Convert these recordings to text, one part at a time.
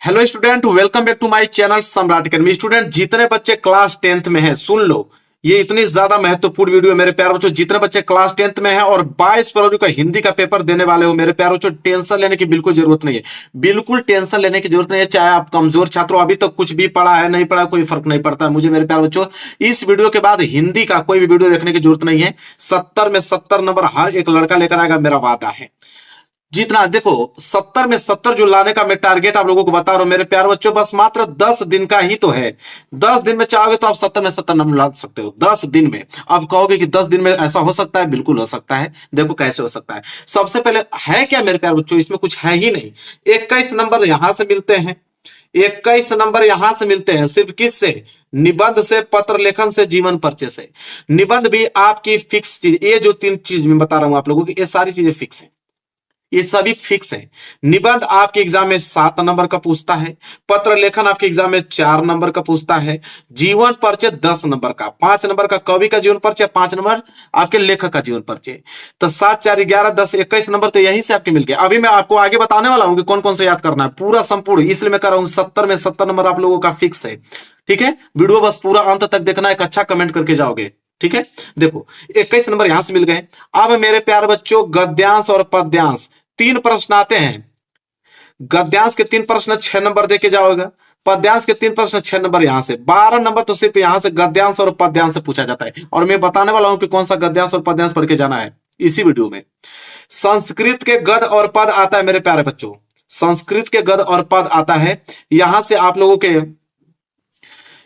Hello student, welcome back to my channel Samrat academy. Student, जितने बच्चे class 10th में हैं सुन लो, ये इतनी ज्यादा महत्वपूर्ण वीडियो है मेरे प्यारे बच्चों। जितने बच्चे क्लास 10th में हैं और 22 फरवरी का हिंदी का पेपर देने वाले हो मेरे प्यारे बच्चों, टेंशन लेने की बिल्कुल जरूरत नहीं है। बिल्कुल टेंशन लेने की जरूरत नहीं है। चाहे आप कमजोर छात्र हो, अभी तक कुछ भी पढ़ा है नहीं पढ़ा, कोई फर्क नहीं पड़ता है मुझे मेरे प्यारे बच्चों। इस वीडियो के बाद हिंदी का कोई भी वीडियो देखने की जरूरत नहीं है। 70 में 70 नंबर हर एक लड़का लेकर आएगा, मेरा वादा है। जितना देखो 70 में 70 जो लाने का मैं टारगेट आप लोगों को बता रहा हूं मेरे प्यारे बच्चों, बस मात्र 10 दिन का ही तो है। 10 दिन में चाहोगे तो आप 70 में 70 नंबर ला सकते हो 10 दिन में। अब कहोगे कि 10 दिन में ऐसा हो सकता है, बिल्कुल हो सकता है। देखो कैसे हो सकता है। सबसे पहले है क्या मेरे प्यारे बच्चों, इसमें कुछ है ही नहीं। 21 नंबर यहां से मिलते हैं, 21 नंबर यहां से मिलते हैं। सिर्फ किससे? निबंध से, पत्र लेखन से, जीवन परिचय से। निबंध भी आपकी फिक्स चीज, ये जो 3 चीज मैं बता रहा हूं आप लोगों की, ये सारी चीजें फिक्स है, ये सभी फिक्स है। निबंध आपके एग्जाम में 7 नंबर का पूछता है, पत्र लेखन आपके एग्जाम में 4 नंबर का पूछता है, जीवन परिचय 10 नंबर का, 5 नंबर का कवि का जीवन परिचय, 5 नंबर आपके लेखक का जीवन परिचय। तो 7 4 11 10 21 नंबर तो यहीं से आपके मिल गए। अभी मैं आपको आगे बताने वाला हूं कि कौन कौन से याद करना है पूरा संपूर्ण, इसलिए मैं कर रहा हूं 70 में 70 नंबर आप लोगों का फिक्स है। ठीक है, वीडियो बस पूरा अंत तक देखना, एक अच्छा कमेंट करके जाओगे। ठीक है, देखो 21 नंबर यहां से मिल गए। अब मेरे प्यारे बच्चों, गद्यांश और पद्यांश 3 प्रश्न आते हैं। गद्यांश के 3 प्रश्न 6 नंबर देके जाओगे, पद्यांश के 3 प्रश्न 6 नंबर यहां से। 12 नंबर तो सिर्फ यहां से गद्यांश और पद्यांश से पूछा जाता है। और मैं बताने वाला हूं कि कौन सा गद्यांश और पद्यांश पढ़ के जाना है इसी वीडियो में। संस्कृत के गद और पद आता है मेरे प्यारे बच्चों, संस्कृत के गद और पद आता है। यहां से आप लोगों के,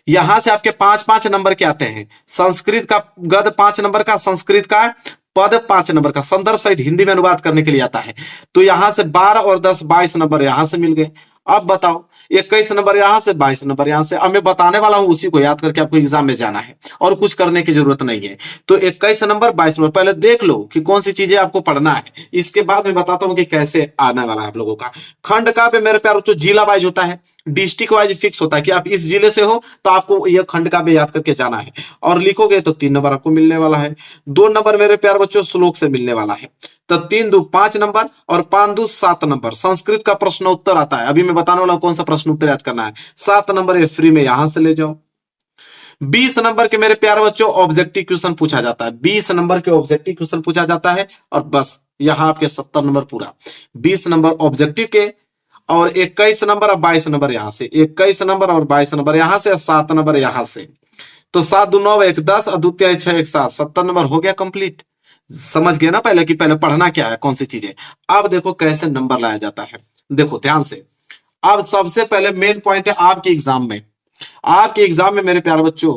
यहां से आपके 5-5 नंबर के आते हैं। संस्कृत का गद 5 नंबर का, संस्कृत का पद 5 नंबर का, संदर्भ सहित हिंदी में अनुवाद करने के लिए आता है। तो यहां से 12 और 10 22 नंबर यहां से मिल गए। अब बताओ 21 नंबर यहां से, 22 नंबर यहां से। अब मैं बताने वाला हूं, उसी को याद करके आपको एग्जाम में जाना है और कुछ करने की जरूरत नहीं है। तो 21 नंबर 22 नंबर पहले देख लो कि कौन सी चीजें आपको पढ़ना है, इसके बाद मैं बताता हूं कि कैसे आने वाला है आप लोगों का। खंड का पे मेरे प्यारे बच्चों जिला वाइज होता है, डिस्ट्रिक्ट वाइज फिक्स होता है कि आप इस जिले से हो तो आपको यह खंड का भी याद करके जाना है। और लिखोगे तो 3 नंबर आपको मिलने वाला है। 2 नंबर मेरे प्यारे बच्चों श्लोक से मिलने वाला है। तो 3 2 5 नंबर और 5 2 7 नंबर। संस्कृत का प्रश्न उत्तर आता है, अभी मैं बताने वाला हूं कौन सा प्रश्न उत्तर याद करना है। 7 नंबर ये फ्री में यहां से ले जाओ। 20 नंबर के मेरे प्यारे बच्चों ऑब्जेक्टिव क्वेश्चन पूछा जाता है, 20 नंबर के ऑब्जेक्टिव क्वेश्चन पूछा जाता है। और बस यहां आपके 70 नंबर पूरा। 20 नंबर ऑब्जेक्टिव के और 21 नंबर और 22 नंबर यहां से, 21 नंबर और 22 नंबर यहां से, 7 नंबर यहां से। तो 7 2 9 1 10 और 2 3 6 1 7, 70 नंबर हो गया कंप्लीट। समझ गए ना पहले कि पहले पढ़ना क्या है, कौन सी चीजें। अब देखो कैसे नंबर लाया जाता है, देखो ध्यान से। अब सबसे पहले मेन पॉइंट है आपके एग्जाम में, आपके एग्जाम में मेरे प्यारे बच्चों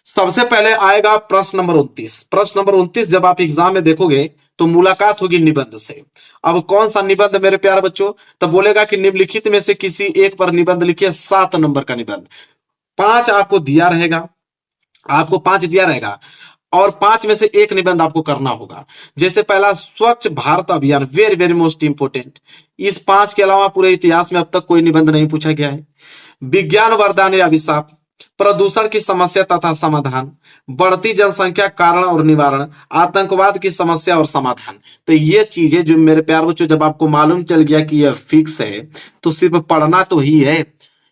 सबसे पहले आएगा प्रश्न नंबर 29। प्रश्न नंबर 29 जब आप एग्जाम में देखोगे तो मुलाकात होगी निबंध से। अब कौन सा निबंध मेरे प्यारे बच्चों? तो बोलेगा कि निम्नलिखित में से किसी एक पर निबंध लिखिए, 7 नंबर का निबंध। 5 आपको दिया रहेगा, आपको 5 दिया रहेगा और 5 में से एक निबंध आपको करना होगा। जैसे पहला स्वच्छ भारत अभियान, वेरी वेरी मोस्ट इंपोर्टेंट। इस 5 के अलावा पूरे इतिहास में अब तक कोई निबंध नहीं पूछा गया है। विज्ञान वरदान या अभिशाप, प्रदूषण की समस्या तथा समाधान, बढ़ती जनसंख्या कारण और निवारण, आतंकवाद की समस्या और समाधान। तो ये चीजें जो मेरे प्यार बच्चों जब आपको मालूम चल गया कि यह फिक्स है तो सिर्फ पढ़ना तो ही है।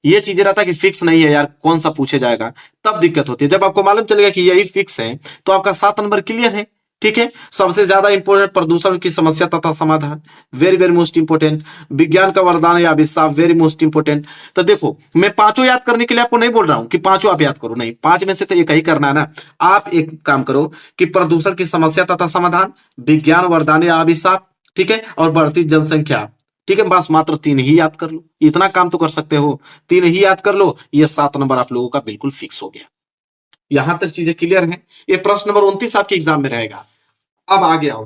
ये चीजें रहता कि फिक्स नहीं है यार, कौन सा पूछे जाएगा, तब दिक्कत होती है। जब आपको मालूम चलेगा कि यही फिक्स है तो आपका 7 नंबर क्लियर है। ठीक है, सबसे ज्यादा इंपोर्टेंट प्रदूषण की समस्या तथा समाधान, वेरी वेरी मोस्ट इंपोर्टेंट। विज्ञान का वरदान या अभिशाप, वेरी मोस्ट इंपोर्टेंट। तो देखो मैं 5 याद करने के लिए आपको नहीं बोल रहा हूं कि 5 आप याद करो, नहीं, 5 में से तो एक ही करना है ना। आप एक काम करो कि प्रदूषण की समस्या तथा समाधान, विज्ञान वरदान या अभिशाप, ठीक है, और बढ़ती जनसंख्या। ठीक है, बस मात्र 3 ही याद कर लो, इतना काम तो कर सकते हो। 3 ही याद कर लो, ये 7 नंबर आप लोगों का बिल्कुल फिक्स हो गया। यहां तक चीजें क्लियर हैं। ये प्रश्न नंबर 29 आपके एग्जाम में रहेगा। अब आगे आओ,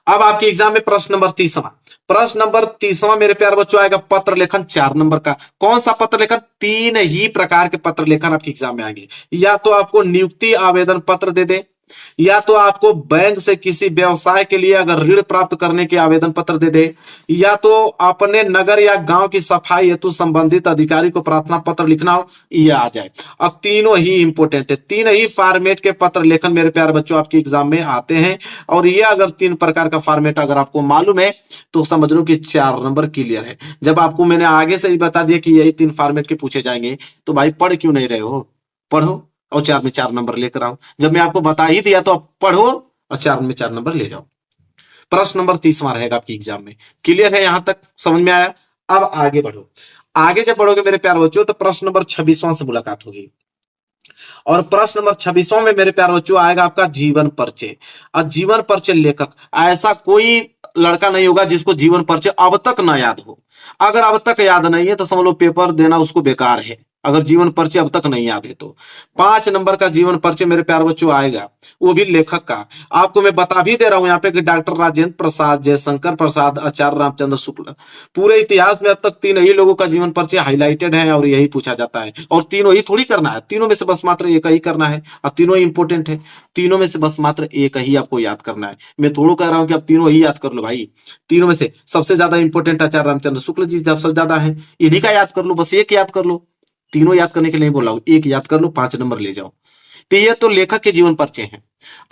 अब आपके एग्जाम में प्रश्न नंबर 30वां। प्रश्न नंबर 30वां मेरे प्यारे बच्चों आएगा पत्र लेखन 4 नंबर का। कौन सा पत्र लेखन? 3 ही प्रकार के पत्र लेखन आपके एग्जाम में आएंगे। या तो आपको नियुक्ति आवेदन पत्र दे दे, या तो आपको बैंक से किसी व्यवसाय के लिए अगर ऋण प्राप्त करने के आवेदन पत्र दे दे, या तो अपने नगर या गांव की सफाई हेतु संबंधित अधिकारी को प्रार्थना पत्र लिखना हो, ये आ जाए। अब तीनों ही इंपोर्टेंट है, तीन ही फॉर्मेट के पत्र लेखन मेरे प्यारे बच्चों आपके एग्जाम में आते हैं। और ये अगर तीन प्रकार का फॉर्मेट अगर आपको मालूम है तो समझ लो कि 4 नंबर क्लियर है। जब आपको मैंने आगे से ही बता दिया कि यही तीन फॉर्मेट के पूछे जाएंगे तो भाई पढ़ क्यों नहीं रहे हो, पढ़ो और 4 में 4 नंबर लेकर आओ। जब मैं आपको बता ही दिया तो आप पढ़ो और 4 में 4 नंबर ले जाओ। प्रश्न नंबर 30वां रहेगा आपके एग्जाम में। क्लियर है, यहां तक समझ में आया? अब आगे बढ़ो। आगे जब बढ़ोगे मेरे प्यारे बच्चों तो प्रश्न नंबर 26वां से मुलाकात होगी। और प्रश्न नंबर 26वां में मेरे प्यारे बच्चों आएगा आपका जीवन परिचय। और जीवन परिचय लेखक, ऐसा कोई लड़का नहीं होगा जिसको जीवन परिचय अब तक ना याद हो। अगर अब तक याद नहीं है तो समझ लो पेपर देना उसको बेकार है, अगर जीवन परिचय अब तक नहीं याद है तो। 5 नंबर का जीवन परिचय मेरे प्यारे बच्चों आएगा, वो भी लेखक का। आपको मैं बता भी दे रहा हूं यहाँ पे कि डॉक्टर राजेंद्र प्रसाद, जयशंकर प्रसाद, आचार्य रामचंद्र शुक्ल। पूरे इतिहास में अब तक 3 ही लोगों का जीवन परिचय हाईलाइटेड है और यही पूछा जाता है। और तीनों ही थोड़ी करना है, तीनों में से बस मात्र एक ही करना है। अब तीनों ही इंपोर्टेंट है, तीनों में से बस मात्र एक ही आपको याद करना है। मैं थोड़ा कह रहा हूं कि आप तीनों ही याद कर लो भाई। तीनों में से सबसे ज्यादा इंपोर्टेंट आचार्य रामचंद्र शुक्ल जी सबसे ज्यादा है, इन्हीं का याद कर लो, बस एक याद कर लो। तीनों याद करने के लिए नहीं बोला हूं, एक याद कर लो, 5 नंबर ले जाओ। तो ये तो लेखक के जीवन परिचय है।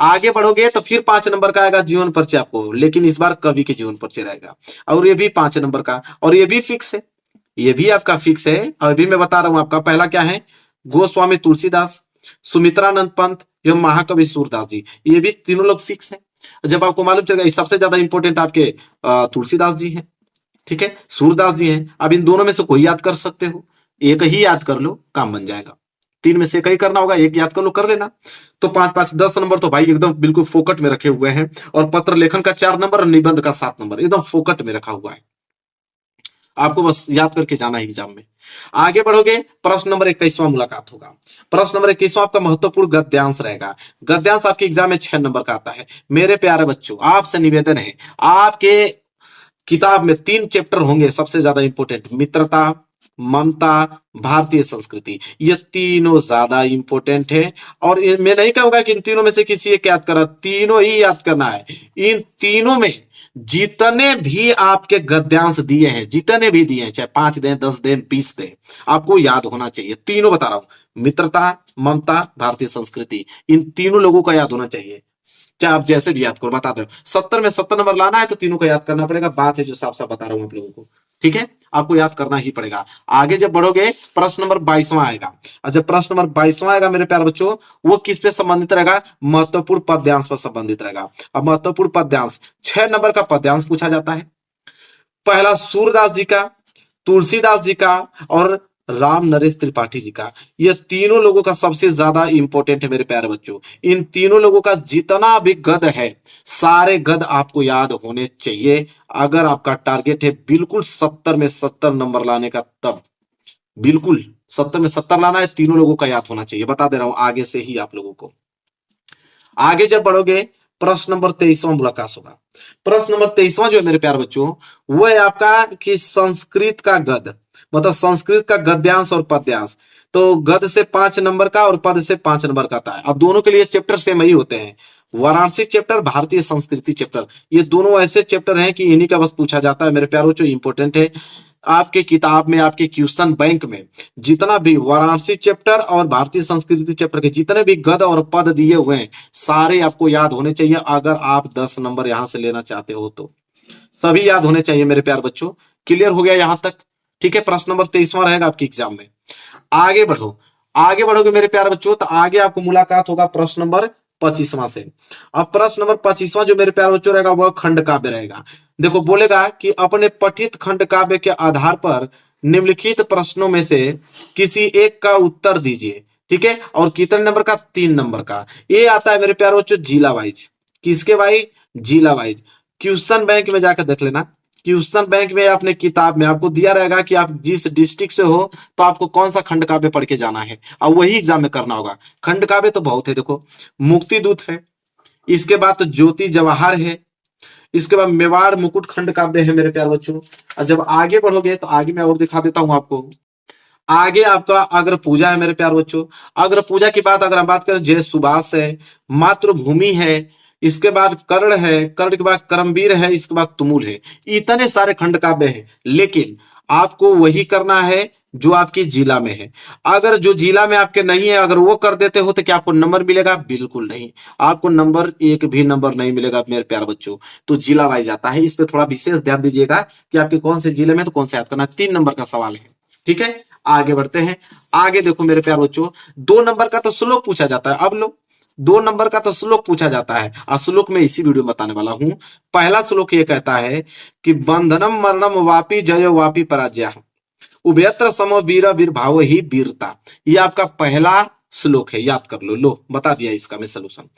आगे बढ़ोगे तो फिर 5 नंबर का आएगा जीवन परिचय आपको, लेकिन इस बार कवि के जीवन परिचय रहेगा और ये भी 5 नंबर का, और ये भी फिक्स है, ये भी आपका फिक्स है। और अभी मैं बता रहा हूं आपका पहला क्या है, गोस्वामी तुलसीदास, सुमित्रानंद पंत एवं महाकवि सूरदास जी, ये भी तीनों लोग फिक्स है। जब आपको मालूम चलेगा सबसे ज्यादा इंपोर्टेंट आपके तुलसीदास जी हैं, ठीक है, सूरदास जी हैं। अब इन दोनों में से कोई याद कर सकते हो, एक ही याद कर लो, काम बन जाएगा। 3 में से एक ही करना होगा, एक याद कर लो, कर लेना। तो 5 5 10 नंबर तो भाई एकदम बिल्कुल फोकट में रखे हुए हैं। और पत्र लेखन का 4 नंबर और निबंध का 7 नंबर एकदम फोकट में रखा हुआ है, आपको बस याद करके जाना है एग्जाम में। आगे बढ़ोगे प्रश्न नंबर 21वां मुलाकात होगा। प्रश्न नंबर 21वां आपका महत्वपूर्ण गद्यांश रहेगा। गद्यांश आपके एग्जाम में 6 नंबर का आता है। मेरे प्यारे बच्चों आपसे निवेदन है, आपके किताब में 3 चैप्टर होंगे सबसे ज्यादा इंपोर्टेंट, मित्रता, ममता, भारतीय संस्कृति, ये तीनों ज्यादा इंपोर्टेंट है। और मैं नहीं कहूंगा कि इन तीनों में से किसी एक याद करा, तीनों ही याद करना है। इन तीनों में जितने भी आपके गद्यांश दिए हैं, जितने भी दिए हैं, चाहे 5 दें, 10 दें, 20 दें, आपको याद होना चाहिए। तीनों बता रहा हूं, मित्रता, ममता, भारतीय संस्कृति, इन तीनों लोगों का याद होना चाहिए। चाहे आप जैसे भी याद करो, बता दो 70 में 70 नंबर लाना है तो तीनों को याद करना पड़ेगा। बात है जो साफ साफ बता रहा हूं आप लोगों को, ठीक है, आपको याद करना ही पड़ेगा। आगे जब बढ़ोगे प्रश्न नंबर 22वां आएगा। और जब प्रश्न नंबर 22वां आएगा मेरे प्यारे बच्चों, वो किस पे संबंधित रहेगा, महत्वपूर्ण पद्यांश पर संबंधित रहेगा। अब महत्वपूर्ण पद्यांश 6 नंबर का पद्यांश पूछा जाता है। पहला सूरदास जी का, तुलसीदास जी का और राम नरेश त्रिपाठी जी का, ये तीनों लोगों का सबसे ज्यादा इंपॉर्टेंट है मेरे प्यारे बच्चों। इन तीनों लोगों का जितना भी गद है, सारे गद आपको याद होने चाहिए। अगर आपका टारगेट है बिल्कुल 70 में 70 नंबर लाने का, तब बिल्कुल 70 में 70 लाना है, तीनों लोगों का याद होना चाहिए। बता दे रहा हूं आगे से ही आप लोगों को। आगे जब बढ़ोगे प्रश्न नंबर 23वां मुलाकात होगा। प्रश्न नंबर 23वां जो है मेरे प्यारे बच्चों, वो है आपका कि संस्कृत का गद, मतलब संस्कृत का गद्यांश और पद्यांश। तो गद से 5 नंबर का और पद से 5 नंबर का आता है। अब दोनों के लिए चैप्टर सेम ही होते हैं, वाराणसी चैप्टर, भारतीय संस्कृति चैप्टर, ये दोनों ऐसे चैप्टर हैं कि इन्हीं का बस पूछा जाता है मेरे प्यारों, जो इंपोर्टेंट है। आपके किताब में, आपके क्वेश्चन बैंक में जितना भी वाराणसी चैप्टर और भारतीय संस्कृति चैप्टर के जितने भी गद और पद दिए हुए हैं, सारे आपको याद होने चाहिए। अगर आप 10 नंबर यहां से लेना चाहते हो तो सभी याद होने चाहिए मेरे प्यार बच्चों। क्लियर हो गया यहां तक, ठीक है। प्रश्न नंबर 23वां रहेगा आपके एग्जाम में। आगे बढ़ो, आगे बढ़ोगे मेरे प्यारे बच्चों तो आगे आपको मुलाकात होगा प्रश्न नंबर 25वां से। अब प्रश्न नंबर 25वां जो मेरे प्यारे बच्चों रहेगा वह खंड काव्य रहेगा। देखो बोलेगा कि अपने पठित खंड काव्य के आधार पर निम्नलिखित प्रश्नों में से किसी एक का उत्तर दीजिए, ठीक है। और कितने नंबर का, 3 नंबर का। ये आता है मेरे प्यारे बच्चों जिला वाइज। किसके भाई, जिला वाइज। क्वेश्चन बैंक में जाकर देख लेना, क्वेश्चन बैंक में अपने किताब में आपको दिया रहेगा कि आप जिस डिस्ट्रिक्ट से हो तो आपको कौन सा खंड काव्य पढ़ के जाना है, और वही एग्जाम में करना होगा। खंड काव्य तो बहुत है, देखो मुक्ति दूत है, इसके बाद तो ज्योति जवाहर है, इसके बाद मेवाड़ मुकुट खंड काव्य है मेरे प्यारे बच्चों। और जब आगे बढ़ोगे तो आगे मैं और दिखा देता हूं आपको। आगे आपका अग्र पूजा है मेरे प्यार बच्चों। अग्र पूजा की बात अगर हम बात करें, जय सुभाष है, मातृभूमि है, इसके बाद कर्ण है, कर्ण के बाद करमवीर है, इसके बाद तुमुल है। इतने सारे खंड काव्य हैं, लेकिन आपको वही करना है जो आपके जिला में है। अगर जो जिला में आपके नहीं है, अगर वो कर देते हो तो क्या आपको नंबर मिलेगा? बिल्कुल नहीं, आपको नंबर एक भी नंबर नहीं मिलेगा मेरे प्यार बच्चों। तो जिला वाइज आता है, इस पे थोड़ा विशेष ध्यान दीजिएगा कि आपके कौन से जिले में तो कौन से याद करना है। 3 नंबर का सवाल है, ठीक है। आगे बढ़ते हैं। आगे देखो मेरे प्यार बच्चों, 2 नंबर का तो श्लोक पूछा जाता है। अब लो, 2 नंबर का तो श्लोक पूछा जाता है, और श्लोक में इसी वीडियो में बताने वाला हूं। पहला श्लोक ये कहता है कि बंधनम मरणम वापी जयो वापी पराजय उभयत्र समो वीर वीरभाव ही वीरता। ये आपका पहला श्लोक है, याद कर लो। लो बता दिया इसका मैं सलूशन।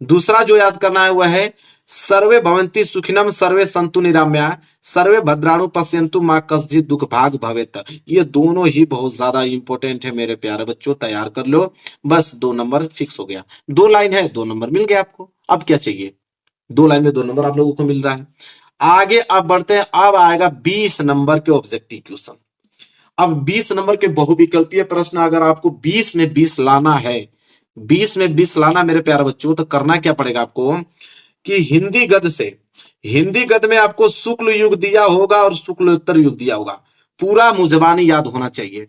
दूसरा जो याद करना है वह है सर्वे भवन्ति सुखिनम सर्वे संतु निराम्या सर्वे भद्राणु पश्यन्तु मां कश्चित् दुख भाग भवेत। ये दोनों ही बहुत ज्यादा इंपॉर्टेंट है मेरे प्यारे बच्चों, तैयार कर लो। बस 2 नंबर फिक्स हो गया। 2 लाइन है, 2 नंबर मिल गया आपको। अब क्या चाहिए? 2 लाइन में 2 नंबर आप लोगों को मिल रहा है। आगे अब बढ़ते हैं। अब आएगा 20 नंबर के ऑब्जेक्टिव क्वेश्चन। अब 20 नंबर के बहुविकल्पीय प्रश्न अगर आपको 20 में 20 लाना है, 20 में 20 लाना मेरे प्यारे बच्चों, तो करना क्या पड़ेगा आपको कि हिंदी गद्य से, हिंदी गद्य में आपको शुक्ल युग दिया होगा और शुक्लोत्तर युग दिया होगा। पूरा मुजबानी याद होना चाहिए।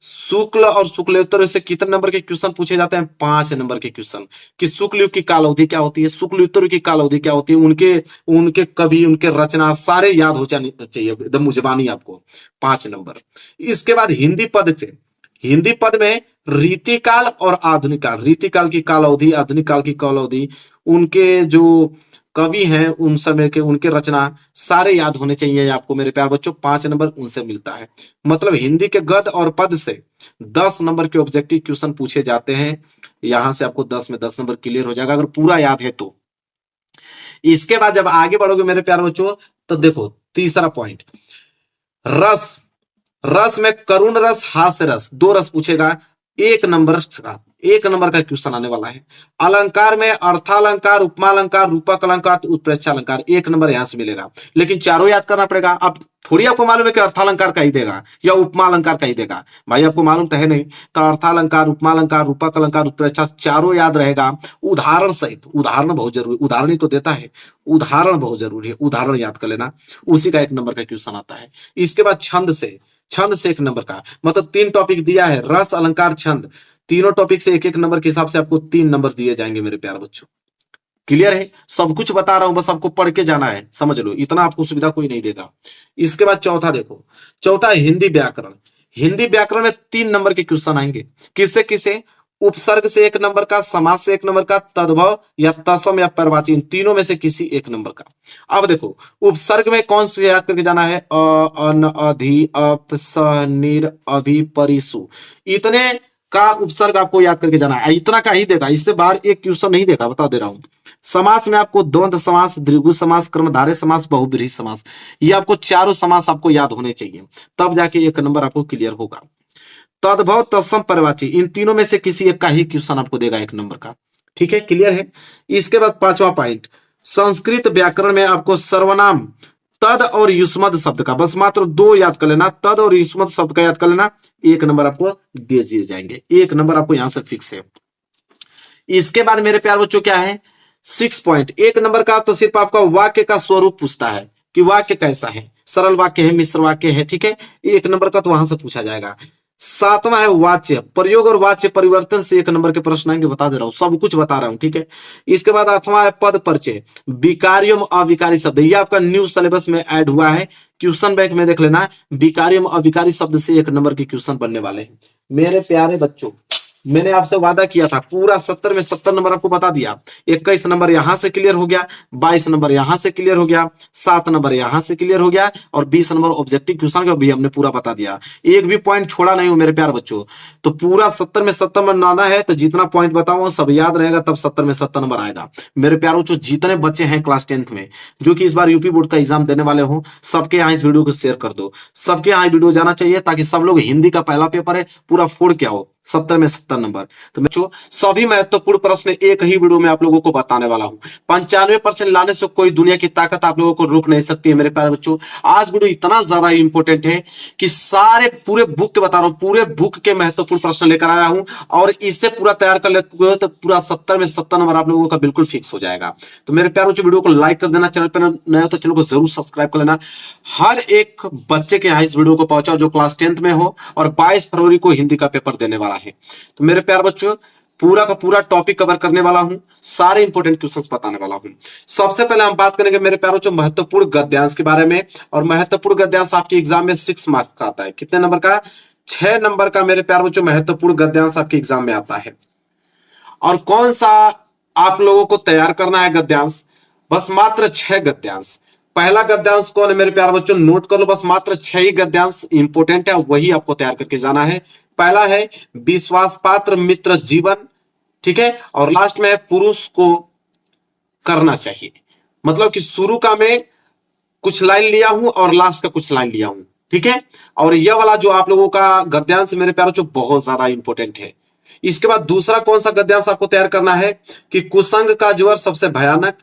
शुक्ल और शुक्लोत्तर से कितने नंबर के क्वेश्चन पूछे जाते हैं? 5 नंबर के क्वेश्चन। कि शुक्ल युग की काल अवधि क्या होती है, शुक्लोत्तर युग की काल अवधि क्या होती है, उनके उनके कवि, उनके रचना सारे याद हो जाने चाहिए, एकदम मुजबानी आपको। 5 नंबर। इसके बाद हिंदी पद से, हिंदी पद में रीतिकाल और आधुनिक काल, रीतिकाल की काल अवधि, आधुनिक काल की काल अवधि, उनके जो कवि हैं उन समय के, उनके रचना सारे याद होने चाहिए आपको मेरे प्यार बच्चों। 5 नंबर उनसे मिलता है। मतलब हिंदी के गद्य और पद से 10 नंबर के ऑब्जेक्टिव क्वेश्चन पूछे जाते हैं। यहां से आपको 10 में 10 नंबर क्लियर हो जाएगा अगर पूरा याद है तो। इसके बाद जब आगे बढ़ोगे मेरे प्यार बच्चों, तो देखो तीसरा पॉइंट, रस। रस में करुण रस, हास्य रस, 2 रस पूछेगा। 1 नंबर का, 1 नंबर का क्वेश्चन आने वाला है। अलंकार में अर्थालंकार, उपमालंकार, रूपक अलंकार, उत्प्रेक्षा अलंकार, 1 नंबर यहां से मिलेगा। लेकिन चारों याद करना पड़ेगा। अब थोड़ी आपको मालूम है कि अर्थालंकार का ही देगा या उपमालंकार का ही देगा, भाई आपको मालूम तो है नहीं। तो अर्थालंकार, उपमालंकार, रूपक अलंकार, उत्प्रेक्षा चारों याद रहेगा उदाहरण सहित। उदाहरण बहुत जरूरी, उदाहरण ही तो देता है, उदाहरण बहुत जरूरी है, उदाहरण याद कर लेना। उसी का 1 नंबर का क्वेश्चन आता है। इसके बाद छंद से, छंद से 1 नंबर का, मतलब 3 टॉपिक दिया है, रस, अलंकार, छंद, तीनों टॉपिक से 1-1 नंबर के हिसाब से आपको 3 नंबर दिए जाएंगे मेरे प्यारे बच्चों। क्लियर है? सब कुछ बता रहा हूं, बस आपको पढ़ के जाना है, समझ लो, इतना आपको सुविधा कोई नहीं देगा। इसके बाद चौथा देखो, चौथा हिंदी व्याकरण। हिंदी व्याकरण में 3 नंबर के क्वेश्चन आएंगे। किससे किसे? उपसर्ग से 1 नंबर का, समास से 1 नंबर का, तद्भव या तत्सम या पर्यायवाची, इन तीनों में से किसी 1 नंबर का। अब देखो उपसर्ग में कौन से याद करके जाना है? अ, अन, अधि, अप, स, निर, अभि, परिसु, इतने का उपसर्ग आपको याद करके जाना है। इतना का ही देगा, इससे बाहर एक क्वेश्चन नहीं देगा, बता दे रहा हूं। समास में आपको द्वंद्व समास, द्विगु समास, कर्मधारय समास, बहुब्रीहि समास, ये आपको चारों समास आपको याद होने चाहिए, तब जाके 1 नंबर आपको क्लियर होगा। तद्भव, तत्सम, पर्यायवाची, इन तीनों में से किसी एक का ही क्वेश्चन आपको देगा 1 नंबर का। ठीक है, क्लियर है? इसके बाद 5वां पॉइंट, संस्कृत व्याकरण में आपको सर्वनाम, तद और युष्मद शब्द का, बस मात्र 2 याद कर लेना, तद और युष्मद शब्द का याद कर लेना, 1 नंबर आपको दे दिए जाएंगे। 1 नंबर आपको यहां से फिक्स है। इसके बाद मेरे प्यार बच्चों क्या है? 6 पॉइंट। 1 नंबर का तो सिर्फ आपका वाक्य का स्वरूप पूछता है कि वाक्य कैसा है, सरल वाक्य है, मिश्र वाक्य है, ठीक है, 1 नंबर का तो वहां से पूछा जाएगा। 7वां है वाच्य प्रयोग और वाच्य परिवर्तन से 1 नंबर के प्रश्न आएंगे, बता दे रहा हूं, सब कुछ बता रहा हूं, ठीक है। इसके बाद 8वां है पद परिचय, विकारी एवं अविकारी शब्द, ये आपका न्यू सिलेबस में ऐड हुआ है, क्वेश्चन बैंक में देख लेना, विकारी एवं अविकारी शब्द से 1 नंबर के क्वेश्चन बनने वाले हैं। मेरे प्यारे बच्चों, मैंने आपसे वादा किया था पूरा 70 में 70 नंबर आपको बता दिया। 21 नंबर यहां से क्लियर हो गया, 22 नंबर यहां से क्लियर हो गया, 7 नंबर यहां से क्लियर हो गया, और 20 नंबर ऑब्जेक्टिव क्वेश्चन का भी हमने पूरा बता दिया। एक भी पॉइंट छोड़ा नहीं हूं मेरे प्यार बच्चों। तो पूरा 70 में 70 नंबर आना है, तो जितना पॉइंट बताऊं सब याद रहेगा, तब 70 में 70 नंबर आएगा। मेरे प्यार बच्चों, जितने बच्चे हैं क्लास 10th में जो कि इस बार यूपी बोर्ड का एग्जाम देने वाले हो, सबके यहाँ इस वीडियो को शेयर कर दो, सबके यहाँ वीडियो जाना चाहिए, ताकि सब लोग, हिंदी का पहला पेपर है, पूरा फोड़ के आओ। 70 में 70 नंबर। तो मैं जो सभी महत्वपूर्ण प्रश्न एक ही वीडियो में आप लोगों को बताने वाला हूं। 95% लाने से कोई दुनिया की ताकत आप लोगों को रोक नहीं सकती है मेरे प्यारे बच्चों। आज वीडियो इतना ज्यादा इंपॉर्टेंट है कि सारे पूरे बुक के बता रहा हूं, पूरे बुक के महत्वपूर्ण प्रश्न लेकर आया हूं, और इससे पूरा तैयार कर लेते तो पूरा 70 में 70 नंबर आप लोगों का बिल्कुल फिक्स हो जाएगा। तो मेरे प्यारे बच्चों, वीडियो को लाइक कर देना, चैनल पर नए हो तो चैनल को जरूर सब्सक्राइब कर लेना। हर एक बच्चे के यहाँ इस वीडियो को पहुंचाओ जो क्लास 10th में हो और 22 फरवरी को हिंदी का पेपर देने वाला है। तो मेरे प्यारे बच्चों, पूरा का पूरा टॉपिक कवर करने वाला हूं, सारे इंपॉर्टेंट क्वेश्चंस बताने वाला हूं। सबसे पहले हम बात करेंगे मेरे प्यारे बच्चों महत्वपूर्ण गद्यांश के बारे में। और महत्वपूर्ण गद्यांश आपके एग्जाम में 6 मार्क्स का आता है। कितने नंबर का? 6 नंबर का मेरे प्यारे बच्चों महत्वपूर्ण गद्यांश आपके एग्जाम में आता है। और कौन सा आप लोगों को तैयार करना है गद्यांश? बस मात्र 6 गद्यांश। पहला गद्यांश कौन है मेरे प्यारे बच्चों? नोट कर लो, बस मात्र 6 ही गद्यांश इंपॉर्टेंट है, वही आपको तैयार करके जाना है। पहला है विश्वास पात्र मित्र जीवन, ठीक है, और लास्ट में है पुरुष को करना चाहिए। मतलब कि शुरू का मैं कुछ लाइन लिया हूं और लास्ट का कुछ लाइन लिया हूं, ठीक है। और यह वाला जो आप लोगों का गद्यांश मेरे प्यारे बच्चों बहुत ज्यादा इंपॉर्टेंट है। इसके बाद दूसरा कौन सा गद्यांश आपको तैयार करना है कि कुसंग का ज्वर सबसे भयानक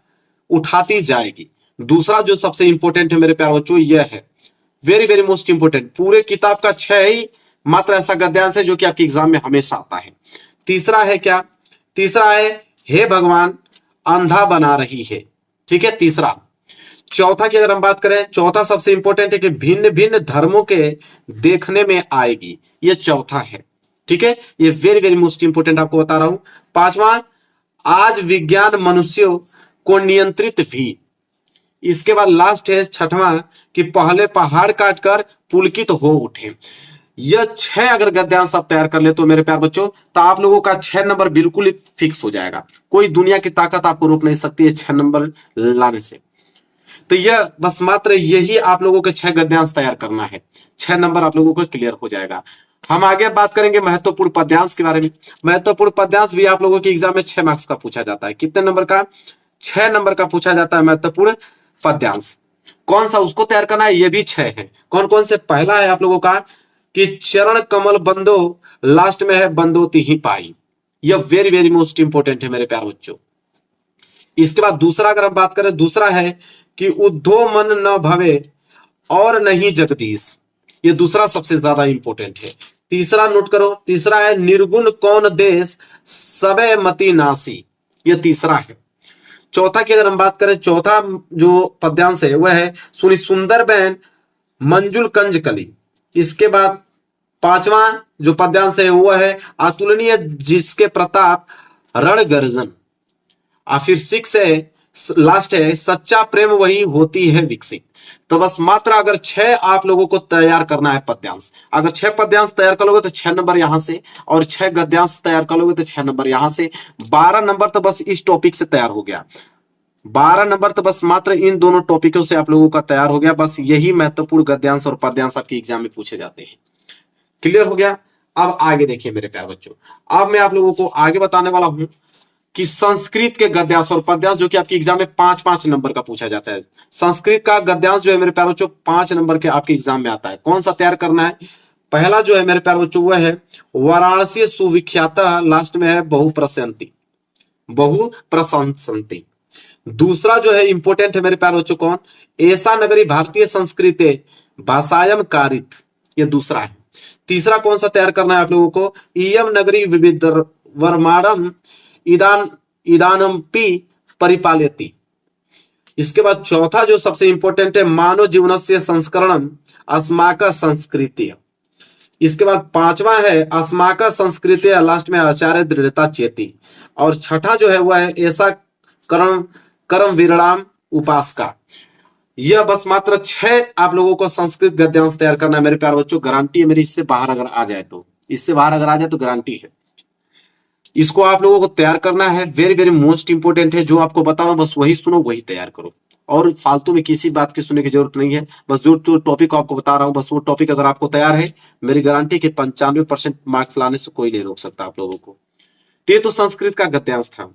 उठाती जाएगी। दूसरा जो सबसे इंपॉर्टेंट है मेरे प्यारे बच्चों यह है, वेरी वेरी मोस्ट इंपॉर्टेंट। पूरे किताब का 6 ही मात्र ऐसा गद्यांश है जो कि आपके एग्जाम में हमेशा आता है। तीसरा है क्या? तीसरा है हे भगवान अंधा बना रही है, ठीक है, तीसरा। चौथा की अगर हम बात करें, चौथा सबसे इंपॉर्टेंट है कि भिन्न भिन्न धर्मों के देखने में आएगी, यह चौथा है, ठीक है। ये वेरी वेरी मोस्ट इंपॉर्टेंट आपको बता रहा हूं। पांचवा, आज विज्ञान मनुष्यों को नियंत्रित भी। इसके बाद लास्ट है छठवां कि पहले पहाड़ काटकर पुलकित हो उठे। यह 6 अगर गद्यांश आप तैयार कर ले तो मेरे प्यार बच्चों, तो आप लोगों का 6 नंबर बिल्कुल फिक्स हो जाएगा। कोई दुनिया की ताकत आपको रोक नहीं सकती है 6 नंबर लाने से। तो यह बस मात्र यही आप लोगों के 6 गद्यांश तैयार करना है, 6 नंबर आप लोगों को क्लियर हो जाएगा। हम आगे बात करेंगे महत्वपूर्ण पद्यांश के बारे में। महत्वपूर्ण पद्यांश भी आप लोगों के एग्जाम में 6 मार्क्स का पूछा जाता है। कितने नंबर का? 6 नंबर का पूछा जाता है महत्वपूर्ण पद्यांश। कौन सा उसको तैयार करना है? ये भी 6 है। कौन कौन से? पहला है आप लोगों का कि चरण कमल बंदो, लास्ट में है बंदोती ही पाई। यह वेरी वेरी मोस्ट इंपॉर्टेंट है मेरे प्यारे बच्चों। इसके बाद दूसरा अगर हम बात करें, दूसरा है कि उद्धो मन न भवे और नहीं जगदीश। यह दूसरा सबसे ज्यादा इंपॉर्टेंट है। तीसरा नोट करो, तीसरा है निर्गुण कौन देश सबे मति नासी। यह तीसरा है। चौथा की अगर हम बात करें, चौथा जो पद्यांश है वह है सुनी सुंदर बहन मंजुल कंज कली। इसके बाद पांचवा जो पद्यांश है वह है अतुलनीय जिसके प्रताप रण गर्जन। और फिर 6 है, लास्ट है सच्चा प्रेम वही होती है विकसित। तो बस मात्र अगर 6 आप लोगों को तैयार करना है पद्यांश, अगर 6 पद्यांश तैयार कर लोगे तो 6 नंबर यहां से, और 6 गद्यांश तैयार कर लोगे तो 6 नंबर यहां से। 12 नंबर तो बस इस टॉपिक से तैयार हो गया। 12 नंबर तो बस मात्र इन दोनों टॉपिकों से आप लोगों का तैयार हो गया। बस यही महत्वपूर्ण गद्यांश और पद्यांश आपके एग्जाम में पूछे जाते हैं। क्लियर हो गया? अब आगे देखिए मेरे प्यारे बच्चों, अब मैं आप लोगों को आगे बताने वाला हूं कि संस्कृत के गद्यांश और पद्यांश जो कि आपके एग्जाम में 5-5 नंबर का पूछा जाता है। संस्कृत का गद्यांश जो है मेरे प्यारे बच्चों 5 नंबर के आपके एग्जाम में आता है। कौन सा तैयार करना है? पहला जो है मेरे प्यारे बच्चों वह है वाराणसी सुविख्यात, लास्ट में है बहुप्रशंति, बहुप्रशंसन्ति। दूसरा जो है इंपॉर्टेंट है मेरे प्यारे बच्चों कौन? ऐसा नगरी भारतीय संस्कृति भाषायम कारित, यह दूसरा है। तीसरा कौन सा तैयार करना है आप लोगों को? इयम नगरी विविध वर्माणम इदानमपि परिपालयति। इसके बाद चौथा जो सबसे इंपॉर्टेंट है मानव जीवनस्य संस्करणम अस्माकं संस्कृति। इसके बाद पांचवा है अस्माकं संस्कृति, लास्ट में आचार्य दृढ़ता चेती। और छठा जो है वह है ऐसा कर्म विरणाम उपासका। यह बस मात्र 6 आप लोगों को संस्कृत गद्यांश तैयार करना है मेरे प्यारे बच्चों। गारंटी है मेरी, इससे बाहर अगर आ जाए तो, इससे बाहर अगर आ जाए तो गारंटी है। इसको आप लोगों को तैयार करना है, वेरी वेरी मोस्ट इंपॉर्टेंट है। जो आपको बता रहा हूं बस वही सुनो, वही तैयार करो, और फालतू में किसी बात की सुनने की जरूरत नहीं है। बस जो टॉपिक आपको बता रहा हूं बस वो टॉपिक अगर आपको तैयार है, मेरी गारंटी कि 95% मार्क्स लाने से कोई नहीं रोक सकता आप लोगों को। ये तो संस्कृत का गद्यांश था।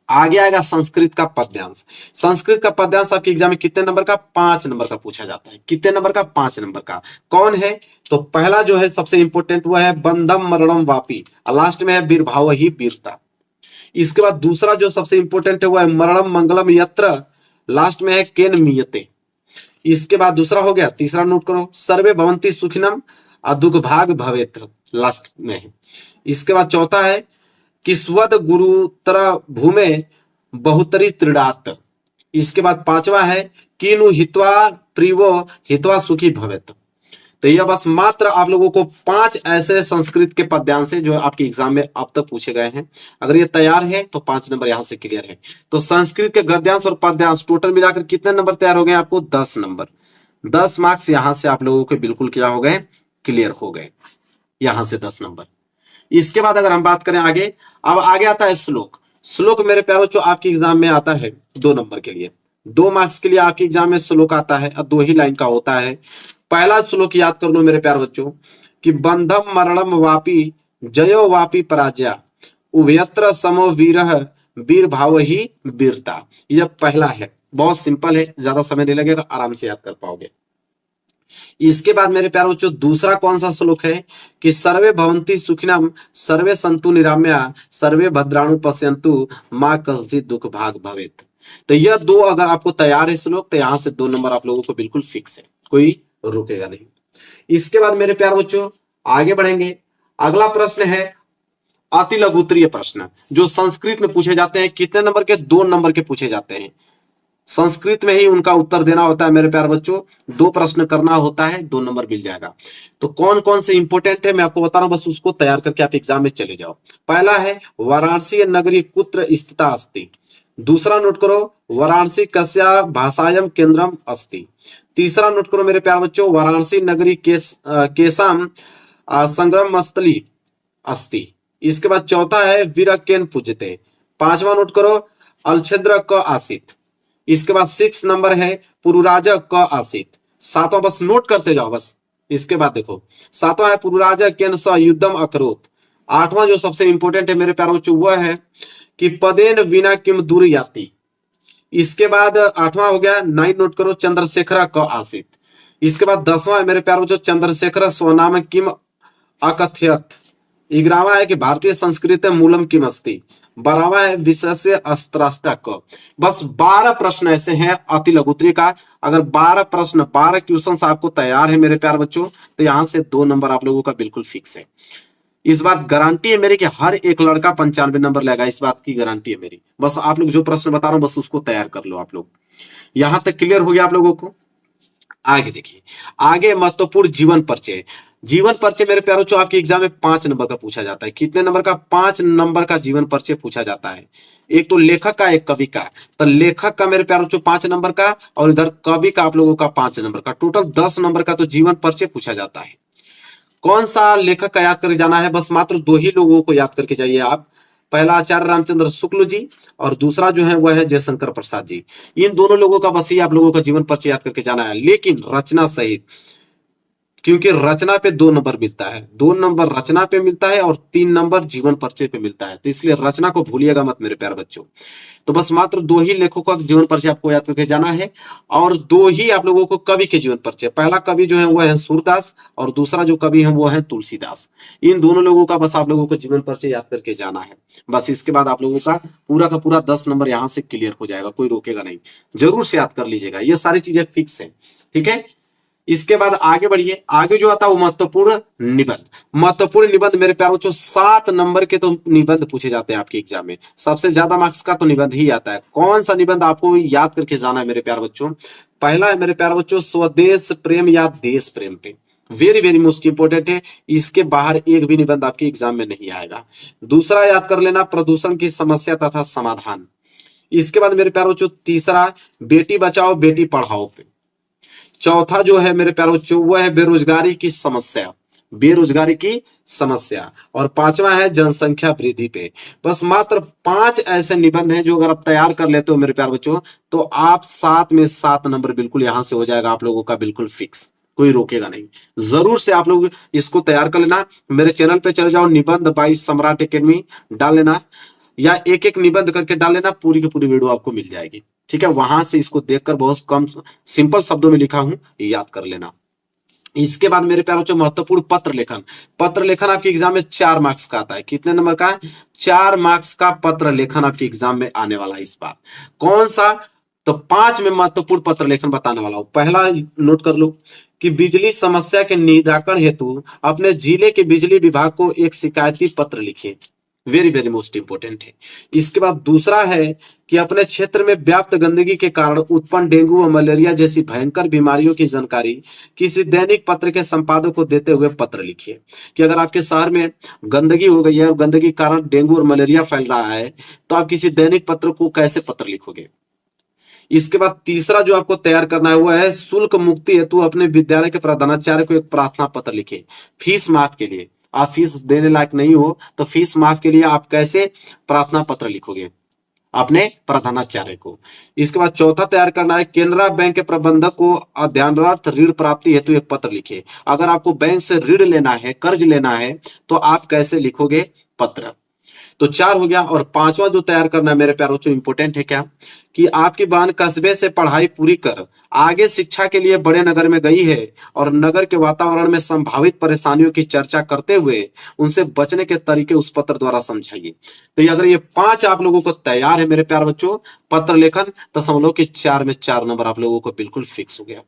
आगे आएगा संस्कृत का पद्यांश। संस्कृत का पद्यांश आपके एग्जाम में कितने नंबर का? 5 नंबर का पूछा जाता है। कितने नंबर का? 5 नंबर का। कौन है? तो पहला जो है सबसे इंपॉर्टेंट वो है बंधम मरणम वापी, लास्ट में है वीरभाव ही वीरता। इसके बाद दूसरा जो सबसे इंपॉर्टेंट है वो है मरणम मंगलम यत्र, लास्ट में है केन मियते। इसके बाद दूसरा हो गया। तीसरा नोट करो, सर्वे भवंती सुखिनम दुर्भाग भवेत्र, लास्ट में है। इसके बाद चौथा है किस्वद गुरुतर भूमे बहुतरी त्रिडात। इसके बाद पांचवा है किनु हित्वा प्रिवो हित्वा सुखी भवेत। तो यह बस मात्र आप लोगों को 5 ऐसे संस्कृत के पद्यांश जो आपके एग्जाम में अब तक पूछे गए हैं। अगर ये तैयार है तो 5 नंबर यहां से क्लियर है। तो संस्कृत के गद्यांश और पद्यांश टोटल मिलाकर कितने नंबर तैयार हो गए आपको? 10 नंबर। 10 मार्क्स यहां से आप लोगों के बिल्कुल क्या हो गए? क्लियर हो गए, यहां से 10 नंबर। इसके बाद अगर हम बात करें आगे, अब आगे आता है श्लोक। श्लोक मेरे प्यारों जो आपके एग्जाम में आता है 2 नंबर के लिए, 2 मार्क्स के लिए आपके एग्जाम में श्लोक आता है और 2 ही लाइन का होता है। पहला श्लोक याद कर लो मेरे प्यारे बच्चों कि बंधम मरणम वापी जयो वापी पराजया उभयत्र समो वीरः वीर भाव ही वीरता। यह पहला है, बहुत सिंपल है, ज्यादा समय नहीं लगेगा, आराम से याद कर पाओगे। इसके बाद मेरे प्यारे बच्चों दूसरा कौन सा श्लोक है कि सर्वे भवंती सुखिनम सर्वे संतु निराम्या सर्वे भद्राणु पश्यन्तु मां कश्चित् दुख भाग भवेत्। तो यह 2 अगर आपको तैयार है श्लोक तो यहां से 2 नंबर आप लोगों को बिल्कुल फिक्स है, कोई रुकेगा नहीं। इसके बाद मेरे प्यारे बच्चों आगे बढ़ेंगे। अगला प्रश्न है अति लघुत्तरीय प्रश्न जो संस्कृत में पूछे जाते हैं। कितने नंबर के? 2 नंबर के पूछे जाते हैं। संस्कृत में ही उनका उत्तर देना होता है मेरे प्यारे बच्चों। 2 प्रश्न करना होता है, 2 नंबर मिल जाएगा। तो कौन कौन से इंपोर्टेंट है मैं आपको बता रहा हूं, बस उसको तैयार करके आप एग्जाम में चले जाओ। पहला है वाराणसी नगरी कुत्र स्थिता अस्ति। दूसरा नोट करो वाराणसी कस्या भाषायाम केंद्रम अस्ति। तीसरा नोट करो मेरे प्यारे बच्चों वाराणसी नगरी केसाम संग्राम स्थली अस्ति। इसके बाद चौथा है वीरकेन पूजते। पांचवा नोट करो अलछेद्र क आसित। इसके बाद 6 नंबर है पुरुराज क आसित। 7वां बस नोट करते जाओ बस। इसके बाद देखो 7वां है पुरुराज केन स युद्धम अकरोत। 8वां जो सबसे इंपॉर्टेंट है मेरे प्यारे बच्चों वह है कि पदेन विना किम दूर याति। इसके बाद 8वां हो गया 9 नोट करो चंद्रशेखर क आसित। इसके बाद 10वां है मेरे प्यारे बच्चों चंद्रशेखर स्वनाम किम अकथयत। 11वां है कि भारतीय संस्कृत मूलम किम अस्ति। 12वां है विशेष अस्त्राष्टा क। बस 12 प्रश्न ऐसे हैं अति लघुत्तरीय का। अगर 12 प्रश्न 12 क्वेश्चन आपको तैयार है मेरे प्यारे बच्चों तो यहां से 2 नंबर आप लोगों का बिल्कुल फिक्स है। इस बात गारंटी है मेरी कि हर एक लड़का 95 नंबर लेगा, इस बात की गारंटी है मेरी। बस आप लोग जो प्रश्न बता रहा हूं बस उसको तैयार कर लो आप लोग। यहां तक क्लियर हो गया आप लोगों को। आगे देखिए, आगे महत्वपूर्ण जीवन परिचय। जीवन परिचय मेरे प्यारों जो आपके एग्जाम में 5 नंबर का पूछा जाता है। कितने नंबर का? 5 नंबर का जीवन परिचय पूछा जाता है। एक तो लेखक का, एक कवि का। तो लेखक का मेरे प्यारों जो 5 नंबर का और इधर कवि का आप लोगों का 5 नंबर का, टोटल 10 नंबर का तो जीवन परिचय पूछा जाता है। कौन सा लेखक का याद करके जाना है? बस मात्र 2 ही लोगों को याद करके जाइए आप। पहला आचार्य रामचंद्र शुक्ल जी और दूसरा जो है वह है जयशंकर प्रसाद जी। इन दोनों लोगों का बस ही आप लोगों का जीवन परिचय याद करके जाना है, लेकिन रचना सहित, क्योंकि रचना पे 2 नंबर मिलता है। 2 नंबर रचना पे मिलता है और 3 नंबर जीवन परिचय पे मिलता है। तो इसलिए रचना को भूलिएगा मत मेरे प्यारे बच्चों। तो बस मात्र 2 ही लेखकों का जीवन परिचय आपको याद करके जाना है और 2 ही आप लोगों को कवि के जीवन परिचय। पहला कवि जो है वो है सूरदास और दूसरा जो कवि है वो है तुलसीदास। इन दोनों लोगों का बस आप लोगों को जीवन परिचय याद करके जाना है। बस इसके बाद आप लोगों का पूरा 10 नंबर यहां से क्लियर हो जाएगा, कोई रोकेगा नहीं। जरूर से याद कर लीजिएगा, ये सारी चीजें फिक्स है, ठीक है। इसके बाद आगे बढ़िए। आगे जो आता है वो महत्वपूर्ण निबंध। महत्वपूर्ण निबंध मेरे प्यारों जो 7 नंबर के तो निबंध पूछे जाते हैं आपके एग्जाम में। सबसे ज्यादा मार्क्स का तो निबंध ही आता है। कौन सा निबंध आपको याद करके जाना है मेरे प्यारे बच्चों? पहला है मेरे प्यारे बच्चों स्वदेश प्रेम या देश प्रेम पे। वेरी वेरी मोस्ट इंपोर्टेंट है, इसके बाहर एक भी निबंध आपके एग्जाम में नहीं आएगा। दूसरा याद कर लेना प्रदूषण की समस्या तथा समाधान। इसके बाद मेरे प्यारे बच्चों तीसरा बेटी बचाओ बेटी पढ़ाओ पे। चौथा जो है मेरे प्यारे बच्चों वो है बेरोजगारी की समस्या, बेरोजगारी की समस्या। और 5वां है जनसंख्या वृद्धि पे। बस मात्र 5 ऐसे निबंध हैं जो अगर आप तैयार कर लेते हो मेरे प्यारे बच्चों तो आप 7 में 7 नंबर बिल्कुल यहां से हो जाएगा आप लोगों का बिल्कुल फिक्स, कोई रोकेगा नहीं। जरूर से आप लोग इसको तैयार कर लेना। मेरे चैनल पे चले जाओ, निबंध बाय सम्राट एकेडमी डाल लेना। या एक एक निबंध करके डाल लेना, पूरी की पूरी वीडियो आपको मिल जाएगी। ठीक है, वहां से इसको देखकर बहुत कम सिंपल शब्दों में लिखा हूं, याद कर लेना। इसके बाद मेरे प्यारे बच्चों महत्वपूर्ण पत्र लेखन। पत्र लेखन आपके एग्जाम में 4 मार्क्स का आता है। कितने नंबर का है? 4 मार्क्स का पत्र लेखन आपके एग्जाम में आने वाला है इस बार। कौन सा? तो 5 में महत्वपूर्ण पत्र लेखन बताने वाला हूं। पहला नोट कर लो कि बिजली समस्या के निराकरण हेतु अपने जिले के बिजली विभाग को एक शिकायती पत्र लिखिए। वेरी वेरी मोस्ट इंपोर्टेंट है। इसके बाद दूसरा है कि अपने क्षेत्र में व्याप्त गंदगी के कारण उत्पन्न डेंगू और मलेरिया जैसी भयंकर बीमारियों की जानकारी किसी दैनिक पत्र के संपादक को देते हुए पत्र लिखिए। कि अगर आपके शहर में गंदगी हो गई है और गंदगी के कारण डेंगू और मलेरिया फैल रहा है, तो आप किसी दैनिक पत्र को कैसे पत्र लिखोगे। इसके बाद तीसरा जो आपको तैयार करना है वो है शुल्क मुक्ति हेतु अपने विद्यालय के प्रधानाचार्य को एक प्रार्थना पत्र लिखे। फीस माफ के लिए, आप फीस देने लायक नहीं हो तो फीस माफ के लिए आप कैसे प्रार्थना पत्र लिखोगे अपने प्रधानाचार्य को। इसके बाद चौथा तैयार करना है केनरा बैंक के प्रबंधक को अध्ययनरत ऋण प्राप्ति हेतु एक पत्र लिखे। अगर आपको बैंक से ऋण लेना है, कर्ज लेना है, तो आप कैसे लिखोगे पत्र। तो 4 हो गया। और 5वां जो तैयार करना है मेरे प्यारों बच्चों, इंपोर्टेंट है क्या, कि आपकी बहन कस्बे से पढ़ाई पूरी कर आगे शिक्षा के लिए बड़े नगर में गई है और नगर के वातावरण में संभावित परेशानियों की चर्चा करते हुए उनसे बचने के तरीके उस पत्र द्वारा समझाइए। तो अगर ये 5 आप लोगों को तैयार है मेरे प्यारे बच्चों पत्र लेखन, तो समझ लो कि 4 में 4 नंबर आप लोगों को बिल्कुल फिक्स हो गया।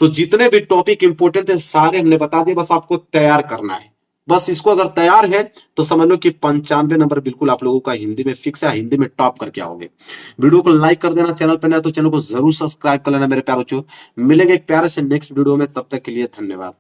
तो जितने भी टॉपिक इंपोर्टेंट है सारे हमने बता दिए, बस आपको तैयार करना है। बस इसको अगर तैयार है तो समझ लो कि 95 नंबर बिल्कुल आप लोगों का हिंदी में फिक्स है, हिंदी में टॉप करके आओगे। वीडियो को लाइक कर देना, चैनल पर नया तो चैनल को जरूर सब्सक्राइब कर लेना मेरे प्यारे बच्चों। मिलेंगे एक प्यारे से नेक्स्ट वीडियो में, तब तक के लिए धन्यवाद।